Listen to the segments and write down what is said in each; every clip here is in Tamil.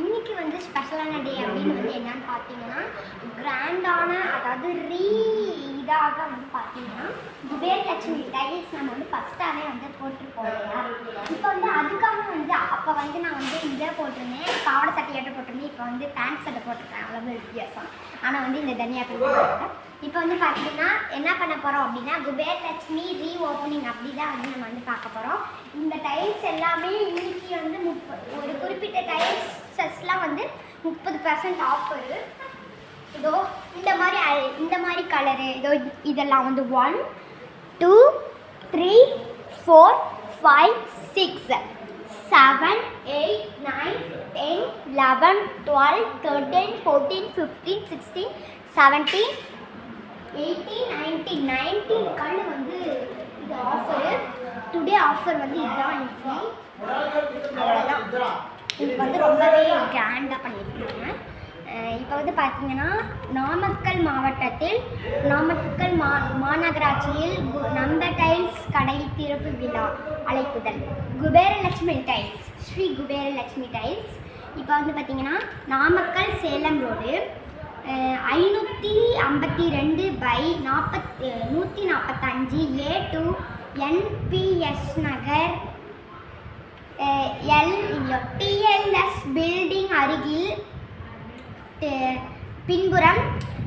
இன்னைக்கு வந்து ஸ்பெஷலான டே அப்படின்னு வந்து என்னன்னு பார்த்தீங்கன்னா கிராண்டான அதாவது இதாக வந்து பார்த்தீங்கன்னா குபேரலட்சுமி டைல்ஸ் நம்ம வந்து ஃபஸ்ட்டாகவே வந்து போட்டிருப்போம் இல்லையா. இப்போ வந்து அதுக்காக வந்து அப்போ வந்து நான் வந்து இதை போட்டிருந்தேன், பாவாடை சட்டையாட்ட போட்டிருந்தேன். இப்போ வந்து பேண்ட் சட்டை போட்டிருக்கேன், அவ்வளோ வித்தியாசம். ஆனால் வந்து இந்த தனியாக போட்டிருக்கேன். இப்போ வந்து பார்த்தீங்கன்னா என்ன பண்ண போகிறோம் அப்படின்னா குபேரலட்சுமி ஓப்பனிங் அப்படி தான் வந்து நம்ம வந்து பார்க்க போகிறோம். இந்த டைல்ஸ் எல்லாமே இன்னைக்கு வந்து ஒரு குறிப்பிட்ட டைல்ஸஸ்லாம் வந்து 30% ஆஃபரு. இதோ இந்த மாதிரி கலரு இதோ இதெல்லாம் வந்து 1 2 3 4 5 6 7 8 9 10 11 12 13 14 15 16 17 18 19 கல் வந்து இது ஆஃபரு. டுடே ஆஃபர் வந்து இதுதான். அவ்வளோதான். இது வந்து ரொம்பவே கிராண்டாக பண்ணியிருக்காங்க. இப்போ வந்து பார்த்தீங்கன்னா நாமக்கல் மாவட்டத்தில் நாமக்கல் மாநகராட்சியில் நம்ம டைல்ஸ் கடை திறப்பு விழா அழைப்புதல் குபேரலட்சுமி டைல்ஸ், ஸ்ரீ குபேரலட்சுமி டைல்ஸ். இப்போ வந்து பார்த்தீங்கன்னா Namakkal Salem road 552/145 A2 NPS நகர் TLS பில்டிங் அருகில் பின்புறம்.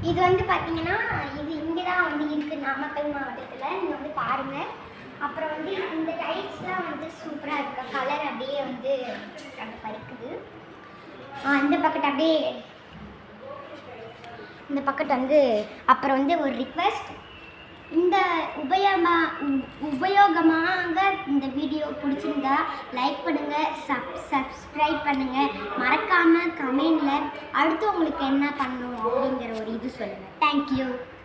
இது வந்து பார்த்தீங்கன்னா இது இங்கே தான் வந்து இருக்குது நாமக்கல் மாவட்டத்தில். நீங்கள் வந்து பாருங்கள். அப்புறம் வந்து இந்த டைல்ஸ்லாம் வந்து சூப்பராக இருக்குது. கலர் அப்படியே வந்து அந்த பறிக்குது. இந்த பக்கத்து அப்படியே இந்த பக்கத்து வந்து அப்புறம் வந்து ஒரு ரிக்வெஸ்ட், இந்த உபயோகமாக இந்த வீடியோ பிடிச்சிருந்தா லைக் பண்ணுங்கள், சப்ஸ்கிரைப் பண்ணுங்கள், மறக்காமல் கமெண்டில் அடுத்து உங்களுக்கு என்ன பண்ணணும் அப்படிங்கிற ஒரு இது சொல்லுங்கள். தேங்க்யூ.